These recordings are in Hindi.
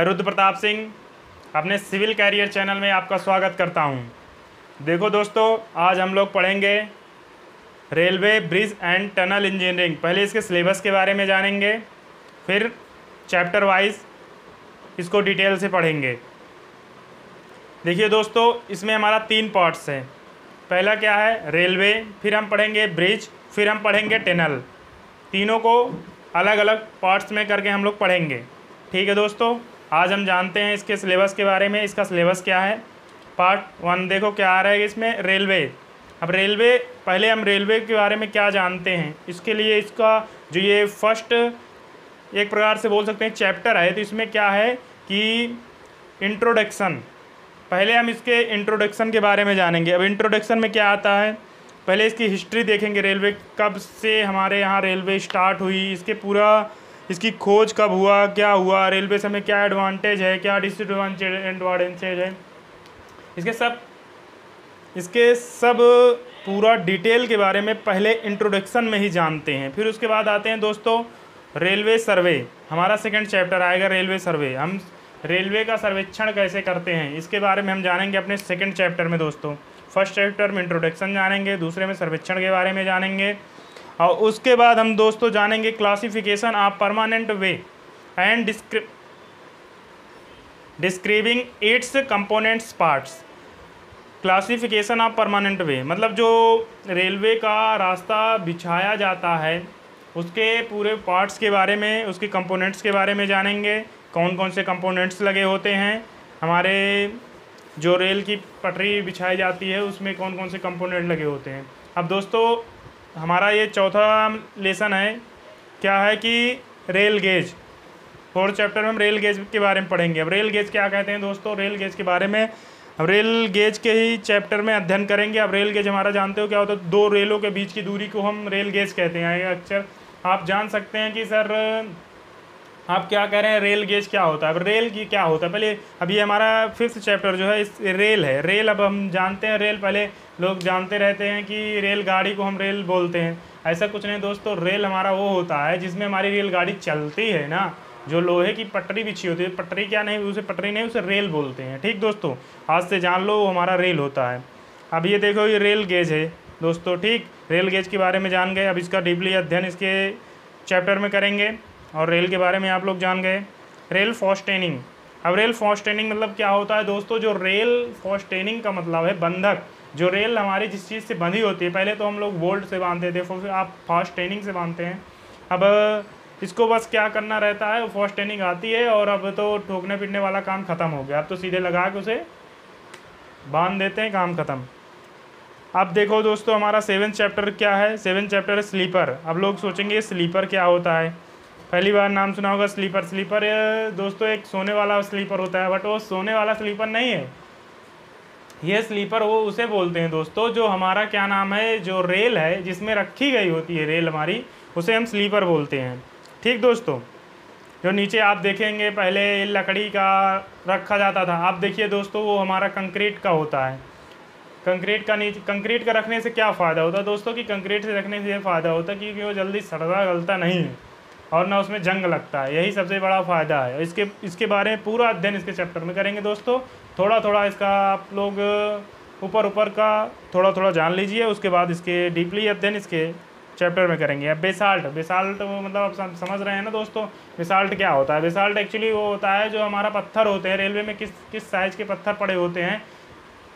मैं रुद्र प्रताप सिंह अपने सिविल कैरियर चैनल में आपका स्वागत करता हूं। देखो दोस्तों, आज हम लोग पढ़ेंगे railway bridge and tunnel engineering. पहले इसके सिलेबस के बारे में जानेंगे, फिर चैप्टर वाइज इसको डिटेल से पढ़ेंगे। देखिए दोस्तों, इसमें हमारा 3 पार्ट्स हैं। पहला क्या है, रेलवे, फिर हम पढ़ेंगे ब्रिज, फिर हम पढ़ेंगे टनल। तीनों को अलग अलग पार्ट्स में करके हम लोग पढ़ेंगे। ठीक है दोस्तों, आज हम जानते हैं इसके सिलेबस के बारे में। इसका सिलेबस क्या है। पार्ट 1 देखो क्या आ रहा है इसमें, रेलवे। अब रेलवे, पहले हम रेलवे के बारे में क्या जानते हैं, इसके लिए इसका जो ये फर्स्ट एक प्रकार से बोल सकते हैं चैप्टर है, तो इसमें क्या है कि इंट्रोडक्शन। पहले हम इसके इंट्रोडक्शन के बारे में जानेंगे। अब इंट्रोडक्शन में क्या आता है, पहले इसकी हिस्ट्री देखेंगे। रेलवे कब से हमारे यहाँ रेलवे स्टार्ट हुई, इसके पूरा इसकी खोज कब हुआ, क्या हुआ, रेलवे से हमें क्या एडवांटेज है, क्या डिसएडवांटेज है, इसके सब पूरा डिटेल के बारे में पहले इंट्रोडक्शन में ही जानते हैं। फिर उसके बाद आते हैं दोस्तों रेलवे सर्वे। हमारा सेकंड चैप्टर आएगा रेलवे सर्वे। हम रेलवे का सर्वेक्षण कैसे करते हैं इसके बारे में हम जानेंगे अपने सेकंड चैप्टर में दोस्तों। फर्स्ट चैप्टर में इंट्रोडक्शन जानेंगे, दूसरे में सर्वेक्षण के बारे में जानेंगे, और उसके बाद हम दोस्तों जानेंगे classification of permanent way and describing its components parts. Classification of permanent way मतलब जो रेलवे का रास्ता बिछाया जाता है उसके पूरे पार्ट्स के बारे में, उसके कंपोनेंट्स के बारे में जानेंगे। कौन कौन से कंपोनेंट्स लगे होते हैं, हमारे जो रेल की पटरी बिछाई जाती है उसमें कौन कौन से कंपोनेंट लगे होते हैं। अब दोस्तों हमारा ये चौथा लेसन है, क्या है कि रेल गेज। 4th चैप्टर में हम रेल गेज के बारे में पढ़ेंगे। अब रेल गेज क्या कहते हैं दोस्तों, रेल गेज के बारे में अब रेल गेज के ही चैप्टर में अध्ययन करेंगे। अब रेल गेज हमारा जानते हो क्या होता है, 2 रेलों के बीच की दूरी को हम रेल गेज कहते हैं। अक्सर आप जान सकते हैं कि सर आप क्या कह रहे हैं, रेल गेज क्या होता है। अब रेल की क्या होता है, पहले अब ये हमारा 5th चैप्टर जो है इस रेल है। रेल अब हम जानते हैं, रेल पहले लोग जानते रहते हैं कि रेलगाड़ी को हम रेल बोलते हैं। ऐसा कुछ नहीं दोस्तों, रेल हमारा वो होता है जिसमें हमारी रेलगाड़ी चलती है ना, जो लोहे की पटरी बिछी होती है। पटरी क्या नहीं, उसे पटरी नहीं, उसे रेल बोलते हैं। ठीक दोस्तों, आज से जान लो वो हमारा रेल होता है। अब ये देखो, ये रेल गेज है दोस्तों। ठीक, रेल गेज के बारे में जान गए। अब इसका डीपली अध्ययन इसके चैप्टर में करेंगे और रेल के बारे में आप लोग जान गए। Rail fastening. अब रेल फास्टेनिंग मतलब क्या होता है दोस्तों, जो रेल फास्टेनिंग का मतलब है बंधक। जो रेल हमारी जिस चीज़ से बंधी होती है, पहले तो हम लोग बोल्ट से बांधते थे, फिर आप फास्टेनिंग से बांधते हैं। अब इसको बस क्या करना रहता है, फास्टेनिंग आती है और अब तो ठोकने पीटने वाला काम ख़त्म हो गया। अब तो सीधे लगा के उसे बांध देते हैं, काम ख़त्म। अब देखो दोस्तों, हमारा 7th चैप्टर क्या है, 7th चैप्टर है स्लीपर। अब लोग सोचेंगे स्लीपर क्या होता है, पहली बार नाम सुना होगा स्लीपर। स्लीपर दोस्तों एक सोने वाला स्लीपर होता है, बट वो सोने वाला स्लीपर नहीं है। ये स्लीपर वो उसे बोलते हैं दोस्तों जो हमारा क्या नाम है, जो रेल है जिसमें रखी गई होती है रेल हमारी, उसे हम स्लीपर बोलते हैं। ठीक दोस्तों, जो नीचे आप देखेंगे पहले लकड़ी का रखा जाता था, आप देखिए दोस्तों वो हमारा कंक्रीट का होता है। कंक्रीट का नीचे, कंक्रीट का रखने से क्या फ़ायदा होता है दोस्तों, कि कंक्रीट से रखने से ये फ़ायदा होता है कि वो जल्दी सड़ता गलता नहीं है और ना उसमें जंग लगता है। यही सबसे बड़ा फ़ायदा है। इसके बारे में पूरा अध्ययन इसके चैप्टर में करेंगे दोस्तों। थोड़ा थोड़ा इसका आप लोग ऊपर का थोड़ा थोड़ा जान लीजिए, उसके बाद इसके डीपली अध्ययन इसके चैप्टर में करेंगे। अब बेसाल्ट मतलब आप समझ रहे हैं ना दोस्तों, बेसाल्ट क्या होता है। बेसाल्ट एक्चुअली वो होता है जो हमारा पत्थर होते हैं रेलवे में, किस साइज़ के पत्थर पड़े होते हैं,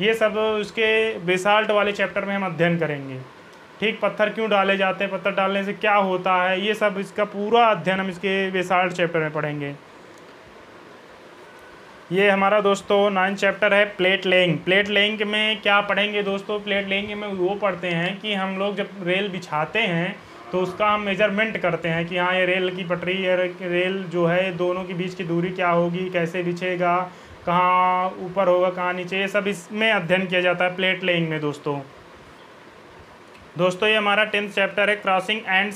ये सब उसके बेसाल्ट वाले चैप्टर में हम अध्ययन करेंगे। ठीक, पत्थर क्यों डाले जाते हैं, पत्थर डालने से क्या होता है, ये सब इसका पूरा अध्ययन हम इसके बेसाल्ट चैप्टर में पढ़ेंगे। ये हमारा दोस्तों 9th चैप्टर है प्लेट लेइंग। प्लेट लेइंग में क्या पढ़ेंगे दोस्तों, प्लेट लेइंग में वो पढ़ते हैं कि हम लोग जब रेल बिछाते हैं तो उसका हम मेजरमेंट करते हैं कि हाँ ये रेल की पटरी या रेल जो है दोनों के बीच की दूरी क्या होगी, कैसे बिछेगा, कहाँ ऊपर होगा कहाँ नीचे, ये सब इसमें अध्ययन किया जाता है प्लेट लेइंग में दोस्तों। ये हमारा 10th चैप्टर है क्रॉसिंग एंड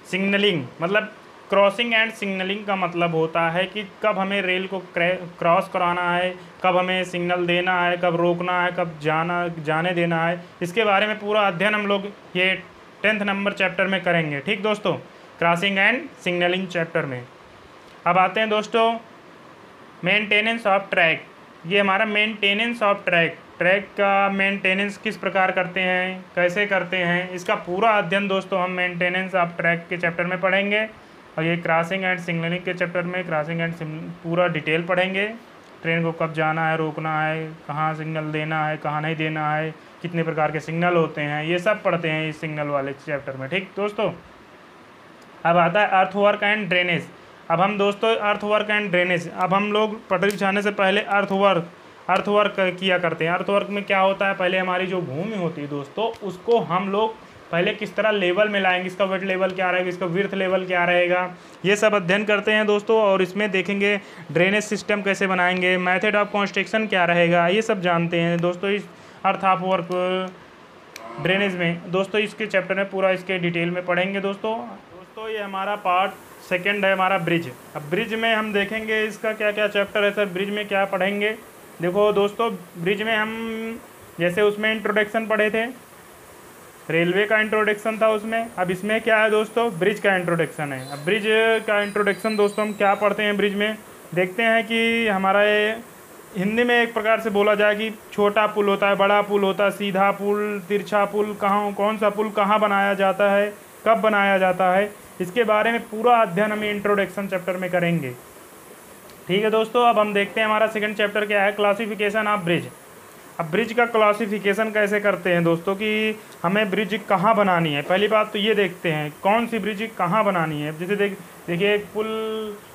सिग्नलिंग। मतलब क्रॉसिंग एंड सिग्नलिंग का मतलब होता है कि कब हमें रेल को क्रॉस कराना है, कब हमें सिग्नल देना है, कब रोकना है, कब जाने देना है। इसके बारे में पूरा अध्ययन हम लोग ये 10th नंबर चैप्टर में करेंगे। ठीक दोस्तों, क्रॉसिंग एंड सिग्नलिंग चैप्टर में। अब आते हैं दोस्तों मेंटेनेंस ऑफ ट्रैक, ये हमारा मेंटेनेंस ऑफ ट्रैक, ट्रैक का मेंटेनेंस किस प्रकार करते हैं, कैसे करते हैं, इसका पूरा अध्ययन दोस्तों हम मेंटेनेंस ऑफ ट्रैक के चैप्टर में पढ़ेंगे। और ये क्रॉसिंग एंड सिग्नलिंग के चैप्टर में क्रॉसिंग एंड पूरा डिटेल पढ़ेंगे। ट्रेन को कब जाना है, रोकना है, कहाँ सिग्नल देना है, कहाँ नहीं देना है, कितने प्रकार के सिग्नल होते हैं, ये सब पढ़ते हैं इस सिग्नल वाले चैप्टर में। ठीक दोस्तों, अब आता है अर्थवर्क एंड ड्रेनेज। अब हम दोस्तों अर्थवर्क एंड ड्रेनेज, अब हम लोग पटरी बिछाने से पहले अर्थवर्क किया करते हैं। अर्थवर्क में क्या होता है, पहले हमारी जो भूमि होती है दोस्तों, उसको हम लोग पहले किस तरह लेवल में लाएंगे, इसका वेट लेवल क्या रहेगा, इसका विड्थ लेवल क्या रहेगा, ये सब अध्ययन करते हैं दोस्तों। और इसमें देखेंगे ड्रेनेज सिस्टम कैसे बनाएंगे, मेथड ऑफ कंस्ट्रक्शन क्या रहेगा, ये सब जानते हैं दोस्तों इस अर्थ ऑफ वर्क ड्रेनेज में। दोस्तों इसके चैप्टर में पूरा इसके डिटेल में पढ़ेंगे दोस्तों। ये हमारा पार्ट सेकंड है हमारा ब्रिज। अब ब्रिज में हम देखेंगे इसका क्या क्या चैप्टर है सर, ब्रिज में क्या पढ़ेंगे। देखो दोस्तों, ब्रिज में हम जैसे उसमें इंट्रोडक्शन पढ़े थे, रेलवे का इंट्रोडक्शन था उसमें, अब इसमें क्या है दोस्तों, ब्रिज का इंट्रोडक्शन है। अब ब्रिज का इंट्रोडक्शन दोस्तों हम क्या पढ़ते हैं ब्रिज में, देखते हैं कि हमारा ये हिंदी में एक प्रकार से बोला जाए कि छोटा पुल होता है, बड़ा पुल होता है, सीधा पुल, तिरछा पुल, कहाँ कौन सा पुल कहाँ बनाया जाता है, कब बनाया जाता है, इसके बारे में पूरा अध्ययन हम इंट्रोडक्शन चैप्टर में करेंगे। ठीक है दोस्तों, अब हम देखते हैं हमारा सेकंड चैप्टर क्या है, क्लासिफिकेशन ऑफ ब्रिज। अब ब्रिज का क्लासिफिकेशन कैसे करते हैं दोस्तों कि हमें ब्रिज कहाँ बनानी है। पहली बात तो ये देखते हैं कौन सी ब्रिज कहाँ बनानी है। जैसे देखिए एक पुल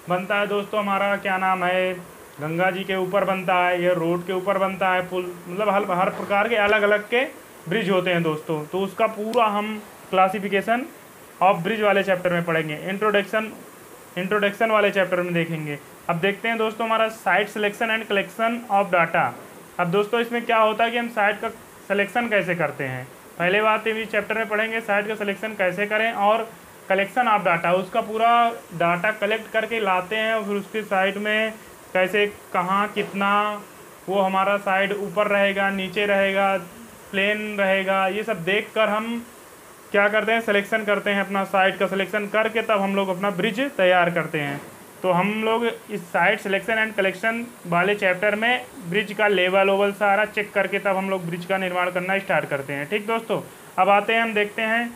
बनता है दोस्तों हमारा, क्या नाम है, गंगा जी के ऊपर बनता है, या रोड के ऊपर बनता है पुल, मतलब हर प्रकार के अलग अलग के ब्रिज होते हैं दोस्तों। तो उसका पूरा हम क्लासिफिकेशन ऑफ ब्रिज वाले चैप्टर में पढ़ेंगे, इंट्रोडक्शन वाले चैप्टर में देखेंगे। अब देखते हैं दोस्तों हमारा site selection and collection of data. अब दोस्तों इसमें क्या होता है कि हम साइट का सिलेक्शन कैसे करते हैं, पहले बात इस चैप्टर में पढ़ेंगे साइट का सिलेक्शन कैसे करें, और कलेक्शन ऑफ डाटा, उसका पूरा डाटा कलेक्ट करके लाते हैं, और फिर उसके साइट में कैसे, कहाँ, कितना, वो हमारा साइड ऊपर रहेगा, नीचे रहेगा, प्लेन रहेगा, ये सब देख कर हम क्या करते हैं, सिलेक्शन करते हैं, अपना साइट का सिलेक्शन करके तब हम लोग अपना ब्रिज तैयार करते हैं। तो हम लोग इस साइट सिलेक्शन एंड कलेक्शन वाले चैप्टर में ब्रिज का लेवल ओवल सारा चेक करके तब हम लोग ब्रिज का निर्माण करना स्टार्ट करते हैं। ठीक दोस्तों, अब आते हैं हम देखते हैं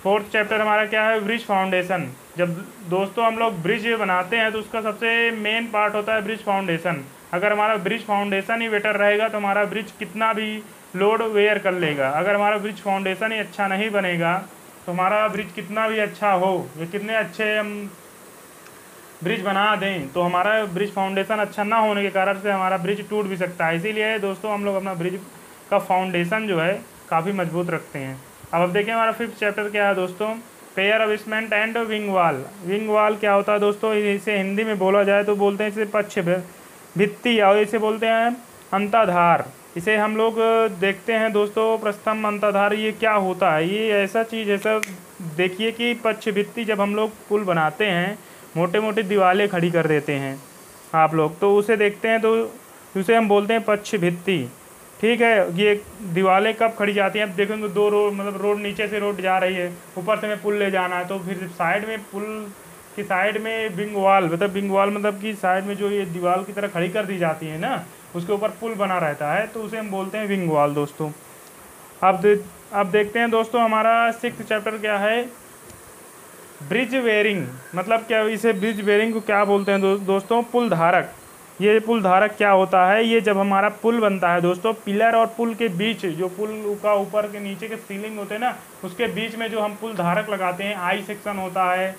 फोर्थ चैप्टर हमारा क्या है, ब्रिज फाउंडेशन। जब दोस्तों हम लोग ब्रिज बनाते हैं तो उसका सबसे मेन पार्ट होता है ब्रिज फाउंडेशन। अगर हमारा ब्रिज फाउंडेशन ही बेटर रहेगा तो हमारा ब्रिज कितना भी लोड वेयर कर लेगा। अगर हमारा ब्रिज फाउंडेशन ही अच्छा नहीं बनेगा तो हमारा ब्रिज कितना भी अच्छा हो, या कितने अच्छे हम ब्रिज बना दें, तो हमारा ब्रिज फाउंडेशन अच्छा ना होने के कारण से हमारा ब्रिज टूट भी सकता है। इसीलिए दोस्तों हम लोग अपना ब्रिज का फाउंडेशन जो है काफ़ी मजबूत रखते हैं। अब देखिए हमारा फिफ्थ चैप्टर क्या है दोस्तों, पेयर अबेसमेंट एंड विंग वाल। विंग वाल क्या होता है दोस्तों, इसे हिंदी में बोला जाए तो बोलते हैं इसे पक्ष भित्ति, और इसे बोलते हैं अंताधार। इसे हम लोग देखते हैं दोस्तों प्रस्थम अंताधार, ये क्या होता है, ये ऐसा चीज़ है सर, देखिए कि पक्ष भित्ति जब हम लोग पुल बनाते हैं, मोटे मोटे दीवारें खड़ी कर देते हैं आप लोग, तो उसे देखते हैं तो उसे हम बोलते हैं पक्ष भित्ति। ठीक है, ये दीवारें कब खड़ी जाती हैं, अब देखेंगे दो रोड, मतलब रोड नीचे से रोड जा रही है, ऊपर से हमें पुल ले जाना है, तो फिर साइड में पुल की साइड में विंग वाल, मतलब कि साइड में जो ये दीवार की तरह खड़ी कर दी जाती है ना, उसके ऊपर पुल बना रहता है, तो उसे हम बोलते हैं विंग वॉल दोस्तों। अब देखते हैं दोस्तों हमारा सिक्स्थ चैप्टर क्या है, ब्रिज वेयरिंग। मतलब क्या, इसे ब्रिज वेयरिंग को क्या बोलते हैं दोस्तों, पुल धारक। ये पुल धारक क्या होता है, ये जब हमारा पुल बनता है दोस्तों, पिलर और पुल के बीच, जो पुल का ऊपर के नीचे के सीलिंग होते हैं ना, उसके बीच में जो हम पुल धारक लगाते हैं, आई सेक्शन होता है,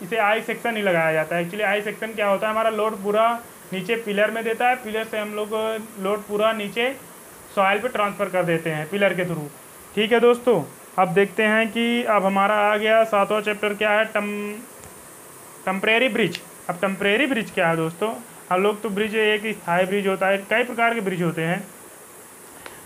इसे आई सेक्शन ही लगाया जाता है। एक्चुअली आई सेक्शन क्या होता है, हमारा लोड पूरा नीचे पिलर में देता है, पिलर से हम लोग लोड पूरा नीचे सॉइल पे ट्रांसफ़र कर देते हैं पिलर के थ्रू। ठीक है दोस्तों, अब देखते हैं कि अब हमारा आ गया सातवां चैप्टर क्या है, टेम्परेरी ब्रिज। अब टेम्परेरी ब्रिज क्या है दोस्तों, हम लोग तो ब्रिज एक स्थायी ब्रिज होता है, कई प्रकार के ब्रिज होते हैं।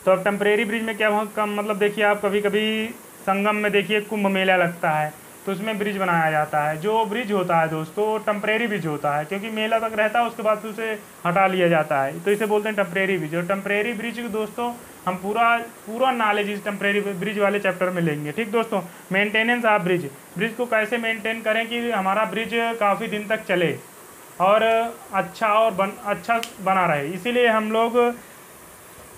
तो अब टेम्परेरी ब्रिज में क्या कम, मतलब देखिए आप कभी कभी संगम में देखिए कुंभ मेला लगता है, तो उसमें ब्रिज बनाया जाता है। जो ब्रिज होता है दोस्तों टेम्परेरी ब्रिज होता है, क्योंकि मेला तक रहता है, उसके बाद फिर उसे हटा लिया जाता है, तो इसे बोलते हैं टेम्परेरी ब्रिज। और टेम्परेरी ब्रिज दोस्तों हम पूरा नॉलेज इस टेम्परेरी ब्रिज वाले चैप्टर में लेंगे। ठीक दोस्तों, मेंटेनेंस ऑफ ब्रिज, ब्रिज को कैसे मेंटेन करें कि हमारा ब्रिज काफ़ी दिन तक चले। और अच्छा बना रहे। इसीलिए हम लोग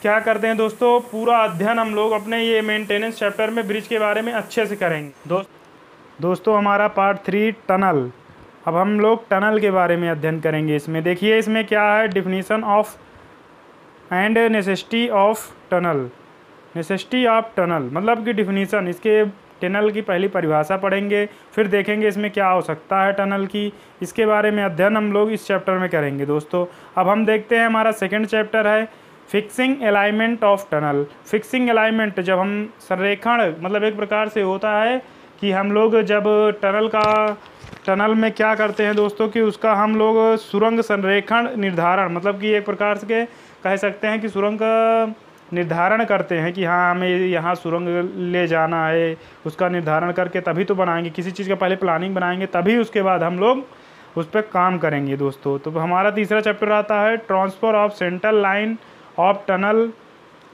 क्या करते हैं दोस्तों, पूरा अध्ययन हम लोग अपने ये मेंटेनेंस चैप्टर में ब्रिज के बारे में अच्छे से करेंगे। दोस्तों हमारा पार्ट 3 टनल। अब हम लोग टनल के बारे में अध्ययन करेंगे। इसमें देखिए इसमें क्या है, definition of and necessity of tunnel. Necessity of tunnel मतलब कि डिफिनीसन, इसके टनल की पहली परिभाषा पढ़ेंगे, फिर देखेंगे इसमें क्या आवश्यकता है टनल की। इसके बारे में अध्ययन हम लोग इस चैप्टर में करेंगे दोस्तों। अब हम देखते हैं हमारा सेकंड चैप्टर है fixing alignment of tunnel. Fixing alignment, जब हम संरेखण मतलब एक प्रकार से होता है कि हम लोग जब टनल में क्या करते हैं दोस्तों कि उसका हम लोग सुरंग संरेखण निर्धारण, मतलब कि एक प्रकार से कह सकते हैं कि सुरंग का निर्धारण करते हैं कि हाँ हमें यहाँ सुरंग ले जाना है। उसका निर्धारण करके तभी तो बनाएंगे, किसी चीज़ का पहले प्लानिंग बनाएंगे तभी उसके बाद हम लोग उस पर काम करेंगे दोस्तों। तो हमारा तीसरा चैप्टर आता है transfer of central line of tunnel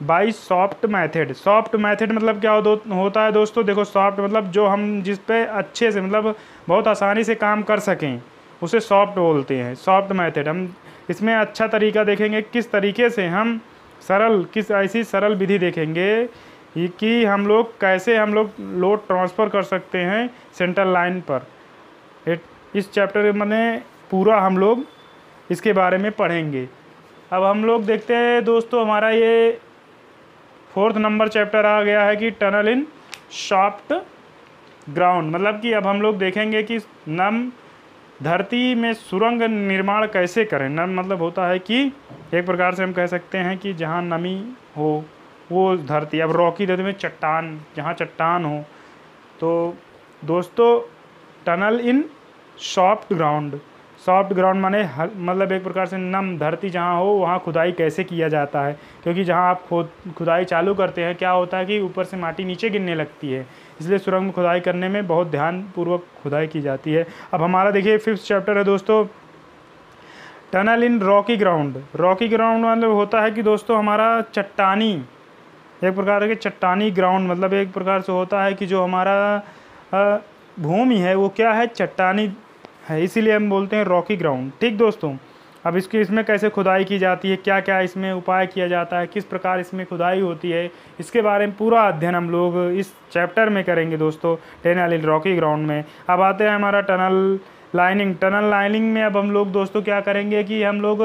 by soft method. Soft method मतलब क्या होता है दोस्तों, देखो सॉफ्ट मतलब जो हम जिस पे अच्छे से मतलब बहुत आसानी से काम कर सकें उसे सॉफ्ट बोलते हैं, सॉफ्ट मैथड। हम इसमें अच्छा तरीका देखेंगे किस तरीके से हम ऐसी सरल विधि देखेंगे कि हम लोग कैसे हम लोग लोड ट्रांसफ़र कर सकते हैं सेंट्रल लाइन पर। इस चैप्टर में पूरा हम लोग इसके बारे में पढ़ेंगे। अब हम लोग देखते हैं दोस्तों हमारा ये 4th नंबर चैप्टर आ गया है कि टनल इन सॉफ्ट ग्राउंड। मतलब कि अब हम लोग देखेंगे कि नम धरती में सुरंग निर्माण कैसे करें। नम मतलब होता है कि एक प्रकार से हम कह सकते हैं कि जहाँ नमी हो वो धरती। अब रॉकी धरती में चट्टान, जहाँ चट्टान हो। तो दोस्तों टनल इन सॉफ्ट ग्राउंड, सॉफ्ट ग्राउंड माने मतलब एक प्रकार से नम धरती जहाँ हो वहाँ खुदाई कैसे किया जाता है। क्योंकि जहाँ आप खुदाई चालू करते हैं क्या होता है कि ऊपर से माटी नीचे गिरने लगती है, इसलिए सुरंग में खुदाई करने में बहुत ध्यानपूर्वक खुदाई की जाती है। अब हमारा देखिए 5th चैप्टर है दोस्तों टनल इन रॉकी ग्राउंड। रॉकी ग्राउंड मतलब होता है कि दोस्तों हमारा चट्टानी, एक प्रकार के चट्टानी ग्राउंड, मतलब एक प्रकार से होता है कि जो हमारा भूमि है वो क्या है, चट्टानी है, इसीलिए हम बोलते हैं रॉकी ग्राउंड। ठीक दोस्तों, अब इसमें कैसे खुदाई की जाती है, क्या क्या इसमें उपाय किया जाता है, किस प्रकार इसमें खुदाई होती है, इसके बारे में पूरा अध्ययन हम लोग इस चैप्टर में करेंगे दोस्तों टनल इन रॉकी ग्राउंड में। अब आते हैं हमारा टनल लाइनिंग। टनल लाइनिंग में अब हम लोग दोस्तों क्या करेंगे कि हम लोग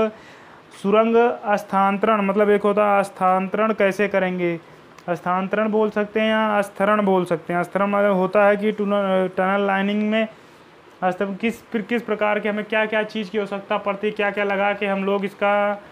सुरंग स्थानांतरण, मतलब एक होता है स्थानांतरण कैसे करेंगे, स्थानांतरण बोल सकते हैं या अस्तरण बोल सकते हैं। अस्तरण मतलब होता है कि टनल लाइनिंग में किस प्रकार के हमें क्या क्या चीज़ की आवश्यकता पड़ती है, क्या क्या लगा के हम लोग इसका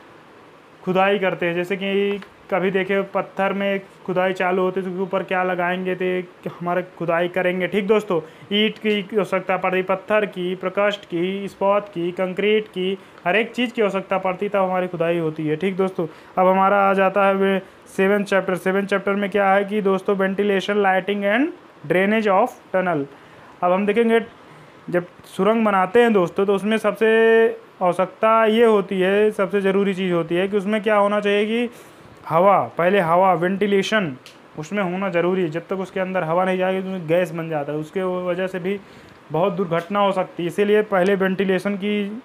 खुदाई करते हैं। जैसे कि कभी देखे पत्थर में खुदाई चालू होती है तो ऊपर क्या लगाएंगे तो हमारे खुदाई करेंगे। ठीक दोस्तों, ईंट की आवश्यकता पड़ती, पत्थर की, प्रकाष्ठ की, इस्पात की, कंक्रीट की, हर एक चीज़ की आवश्यकता पड़ती तब हमारी खुदाई होती है। ठीक दोस्तों, अब हमारा आ जाता है 7th चैप्टर। 7th चैप्टर में क्या है कि दोस्तों ventilation, lighting and drainage of tunnel. अब हम देखेंगे जब सुरंग बनाते हैं दोस्तों तो उसमें सबसे आवश्यकता ये होती है, सबसे ज़रूरी चीज़ होती है कि उसमें क्या होना चाहिए कि हवा, पहले हवा वेंटिलेशन उसमें होना ज़रूरी है। जब तक उसके अंदर हवा नहीं जाएगी तो उसमें गैस बन जाता है, उसके वजह से भी बहुत दुर्घटना हो सकती है। इसीलिए पहले वेंटिलेशन की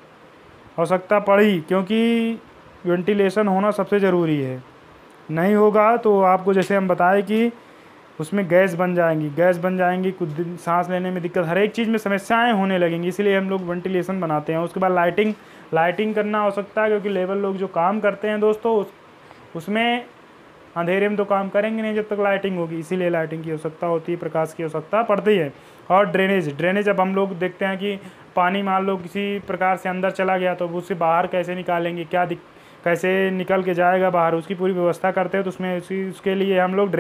आवश्यकता पड़ी, क्योंकि वेंटिलेशन होना सबसे ज़रूरी है। नहीं होगा तो आपको जैसे हम बताएं कि उसमें गैस बन जाएंगी, कुछ दिन सांस लेने में दिक्कत, हर एक चीज़ में समस्याएं होने लगेंगी। इसीलिए हम लोग वेंटिलेशन बनाते हैं। उसके बाद लाइटिंग करना हो सकता है, क्योंकि लेबर लोग जो काम करते हैं दोस्तों उसमें अंधेरे में तो काम करेंगे नहीं जब तक लाइटिंग होगी, इसीलिए लाइटिंग की आवश्यकता होती है, प्रकाश की आवश्यकता पड़ती है। और ड्रेनेज अब हम लोग देखते हैं कि पानी मान लो किसी प्रकार से अंदर चला गया तो उससे बाहर कैसे निकालेंगे, कैसे निकल के जाएगा बाहर, उसकी पूरी व्यवस्था करते हैं। तो उसके लिए हम लोग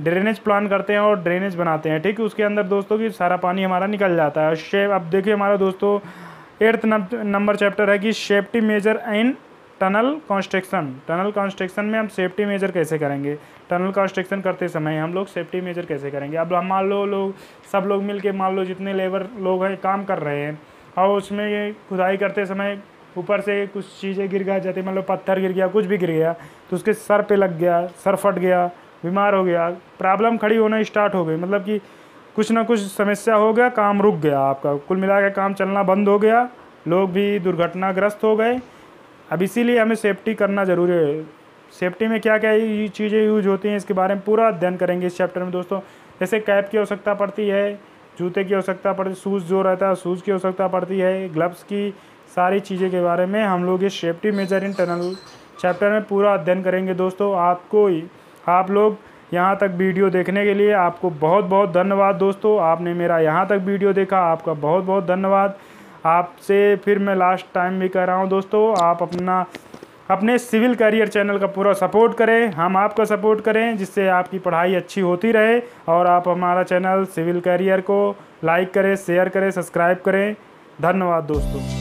ड्रेनेज प्लान करते हैं और ड्रेनेज बनाते हैं। ठीक है, उसके अंदर दोस्तों कि सारा पानी हमारा निकल जाता है। अब देखिए हमारा दोस्तों 8th नंबर चैप्टर है कि safety measure in tunnel construction. Tunnel construction में हम सेफ्टी मेजर कैसे करेंगे, टनल कंस्ट्रक्शन करते समय हम लोग सेफ्टी मेजर कैसे करेंगे। अब हम मान लो सब लोग मिल के मान लो जितने लेबर लोग हैं काम कर रहे हैं और उसमें खुदाई करते समय ऊपर से कुछ चीज़ें गिर जाती, मतलब पत्थर गिर गया, कुछ भी गिर गया तो उसके सर पे लग गया, सर फट गया, बीमार हो गया, प्रॉब्लम खड़ी होना स्टार्ट हो गई, मतलब कि कुछ ना कुछ समस्या हो गया, काम रुक गया आपका, कुल मिला के काम चलना बंद हो गया, लोग भी दुर्घटनाग्रस्त हो गए। अब इसीलिए हमें सेफ्टी करना ज़रूरी है। सेफ्टी में क्या क्या चीज़ें यूज होती हैं इसके बारे में पूरा अध्ययन करेंगे इस चैप्टर में दोस्तों। जैसे कैप की आवश्यकता पड़ती है, जूते की आवश्यकता पड़ती है, शूज़ जो रहता है शूज़ की आवश्यकता पड़ती है, ग्लव्स की, सारी चीज़ें के बारे में हम लोग इस safety measure in tunnel chapter में पूरा अध्ययन करेंगे दोस्तों। आप लोग यहाँ तक वीडियो देखने के लिए आपको बहुत बहुत धन्यवाद दोस्तों। आपने मेरा यहाँ तक वीडियो देखा, आपका बहुत बहुत धन्यवाद। आपसे फिर मैं लास्ट टाइम भी कह रहा हूँ दोस्तों, आप अपने सिविल करियर चैनल का पूरा सपोर्ट करें, हम आपका सपोर्ट करें, जिससे आपकी पढ़ाई अच्छी होती रहे। और आप हमारा चैनल सिविल करियर को लाइक करें, शेयर करें, सब्सक्राइब करें। धन्यवाद दोस्तों।